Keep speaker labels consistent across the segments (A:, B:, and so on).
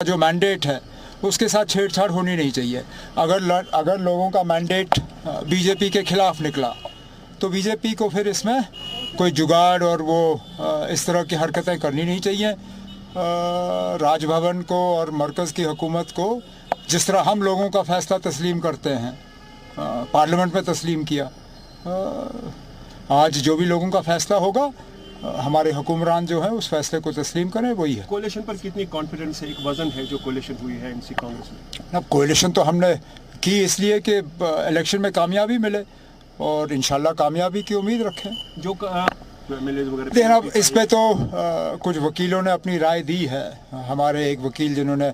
A: जो मैंडेट है उसके साथ छेड़छाड़ होनी नहीं चाहिए। अगर लोगों का मैंडेट बीजेपी के खिलाफ निकला तो बीजेपी को फिर इसमें कोई जुगाड़ और वो इस तरह की हरकतें करनी नहीं चाहिए। राजभवन को और मरकज़ की हुकूमत को जिस तरह हम लोगों का फ़ैसला तस्लीम करते हैं, पार्लियामेंट में तस्लीम किया, आज जो भी लोगों का फ़ैसला होगा हमारे हुक्मरान जो है उस फैसले को तस्लीम करें, वही है।
B: कोalition पर कितनी कॉन्फिडेंस है? एक वजन है जो कोalition हुई है एनसी कांग्रेस में।
A: अब कोalition तो हमने की इसलिए कि इलेक्शन में कामयाबी मिले और इंशाल्लाह कामयाबी की उम्मीद रखें।
B: जो
A: लेकिन अब इस पे तो कुछ वकीलों ने अपनी राय दी है। हमारे एक वकील जिन्होंने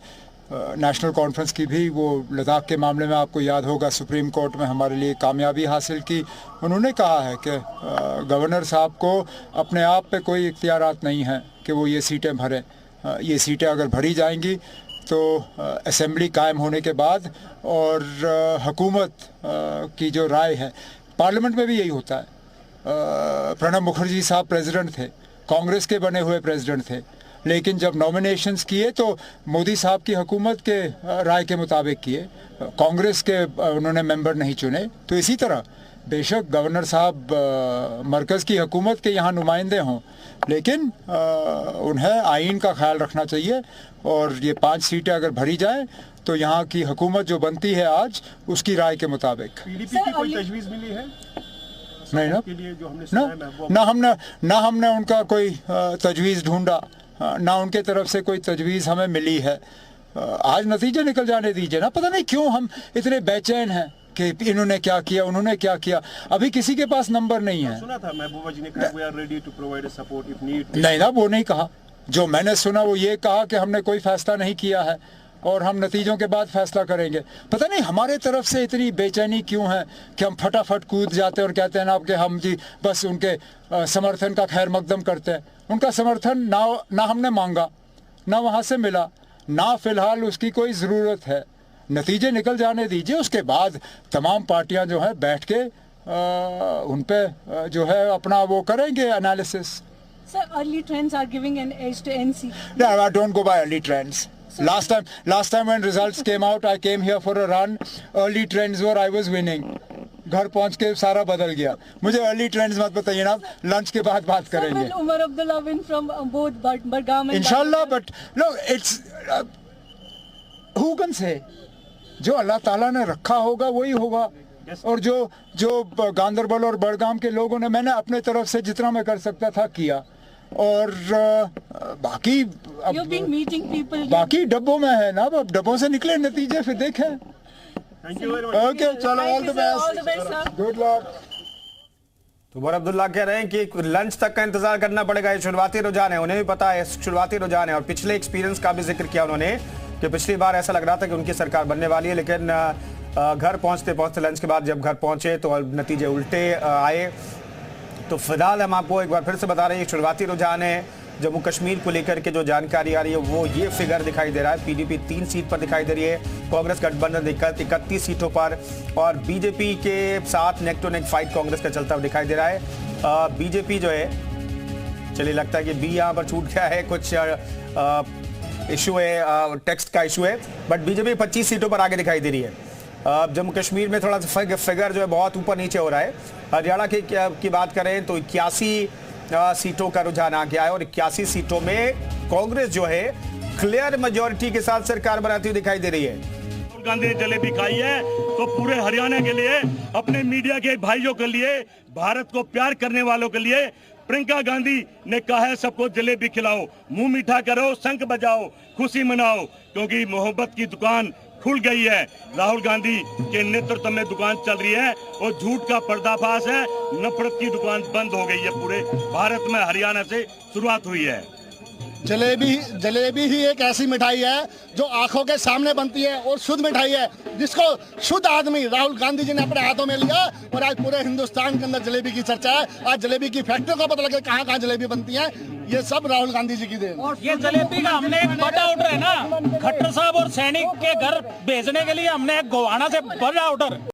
A: नेशनल कॉन्फ्रेंस की भी, वो लद्दाख के मामले में आपको याद होगा सुप्रीम कोर्ट में हमारे लिए कामयाबी हासिल की, उन्होंने कहा है कि गवर्नर साहब को अपने आप पे कोई इख्तियारात नहीं है कि वो ये सीटें भरें। ये सीटें अगर भरी जाएंगी तो असेंबली कायम होने के बाद और हुकूमत की जो राय है, पार्लियामेंट में भी यही होता है। प्रणब मुखर्जी साहब प्रेसिडेंट थे, कांग्रेस के बने हुए प्रेसिडेंट थे, लेकिन जब नॉमिनेशंस किए तो मोदी साहब की हुकूमत के राय के मुताबिक किए, कांग्रेस के उन्होंने मेंबर नहीं चुने। तो इसी तरह बेशक गवर्नर साहब मरकज़ की हुकूमत के यहाँ नुमाइंदे हों, लेकिन उन्हें आइन का ख्याल रखना चाहिए और ये 5 सीटें अगर भरी जाएं तो यहाँ की हुकूमत जो बनती है आज उसकी राय के मुताबिक।
B: पीडीपी की कोई तजवीज़ मिली है?
A: नहीं ना,
B: के लिए जो हमने
A: ना हमने उनका कोई तजवीज़ ढूंढा, ना उनके तरफ से कोई तजवीज़ हमें मिली है। आज नतीजे निकल जाने दीजिए ना। पता नहीं क्यों हम इतने बेचैन हैं कि इन्होंने क्या किया, उन्होंने क्या किया। अभी किसी के पास नंबर नहीं है।
B: सुना था महबूबा जी ने कहा we are ready to provide support if need.
A: नहीं ना, वो नहीं कहा। जो मैंने सुना वो ये कहा कि हमने कोई फैसला नहीं किया है और हम नतीजों के बाद फैसला करेंगे। पता नहीं हमारे तरफ से इतनी बेचैनी क्यों है कि हम फटाफट कूद जाते हैं और कहते हैं ना कि हम जी बस उनके समर्थन का खैर मकदम करते हैं। उनका समर्थन ना हमने मांगा, ना वहाँ से मिला, ना फिलहाल उसकी कोई ज़रूरत है। नतीजे निकल जाने दीजिए, उसके बाद तमाम पार्टियां जो हैं बैठ के उन पे जो है अपना वो करेंगे analysis.
C: Sir, early trends are giving an edge to NC.
A: No, I don't go by early trends. Last time when results came out, I came here for a run. Early trends were I was winning. घर पहुंच के सारा बदल गया। मुझे early trends मत बताइए ना, लंच के बाद बात करेंगे।
C: Sir, will Umar Abdullah win from both Bargam and
A: इंशाल्लाह, but look, it's who can say? जो अल्लाह ताला ने रखा होगा वही होगा। और जो गांदरबल और बड़गाम के लोगों ने, मैंने अपने तरफ से जितना मैं कर सकता था किया और बाकी बाकी डब्बों में है ना, अब डब्बों से निकले नतीजे फिर देखें।
B: Thank you very much.
A: Okay, चलो, all the best, good luck.
D: तो उमर अब्दुल्ला कह रहे हैं कि लंच तक का इंतजार करना पड़ेगा। ये शुरुआती रुझान है, उन्हें भी पता है शुरुआती रुझान है। और पिछले एक्सपीरियंस का भी जिक्र किया उन्होंने कि पिछली बार ऐसा लग रहा था कि उनकी सरकार बनने वाली है, लेकिन घर पहुंचते पहुंचते लंच के बाद जब घर पहुंचे तो नतीजे उल्टे आए। तो फिलहाल हम आपको एक बार फिर से बता रहे हैं, शुरुआती रुझान है। जम्मू कश्मीर को लेकर के जो जानकारी आ रही है वो ये फिगर दिखाई दे रहा है। पीडीपी 3 सीट पर दिखाई दे रही है, कांग्रेस गठबंधन 31 सीटों पर और बीजेपी के साथ neck to neck fight Congress का चलता हुआ दिखाई दे रहा है। बीजेपी जो है, चलिए लगता है कि बी यहाँ पर छूट गया है, कुछ इशू है, टेक्स्ट का इशू है, बट बीजेपी 25 सीटों पर आगे दिखाई दे रही है। जम्मू कश्मीर में थोड़ा सा फिगर जो है बहुत ऊपर नीचे हो रहा है। हरियाणा की बात करें तो 81 सीटों का रुझान आ गया है और 81 सीटों में कांग्रेस जो है क्लियर मेजॉरिटी के साथ सरकार बनाती हुई दिखाई दे रही है।
E: राहुल गांधी ने जलेबी खाई है तो पूरे हरियाणा के लिए, अपने मीडिया के भाइयों के लिए, भारत को प्यार करने वालों के लिए प्रियंका गांधी ने कहा है सबको जलेबी खिलाओ, मुंह मीठा करो, शंख बजाओ, खुशी मनाओ, क्योंकि मोहब्बत की दुकान खुल गई है। राहुल गांधी के नेतृत्व में दुकान चल रही है और झूठ का पर्दाफाश है, नफरत की दुकान बंद हो गई है। पूरे भारत में हरियाणा से शुरुआत हुई है।
F: जलेबी ही एक ऐसी मिठाई है जो आंखों के सामने बनती है और शुद्ध मिठाई है, जिसको शुद्ध आदमी राहुल गांधी जी ने अपने हाथों में लिया और आज पूरे हिंदुस्तान के अंदर जलेबी की चर्चा है। आज जलेबी की फैक्ट्रियों का पता लगे कहाँ कहाँ जलेबी बनती है, ये सब राहुल गांधी जी की देन।
G: और ये जलेबी का हमने एक बड़ा ऑर्डर है ना, खट्टर साहब और सैनिक के घर भेजने के लिए हमने एक गोवाना से बड़ा ऑर्डर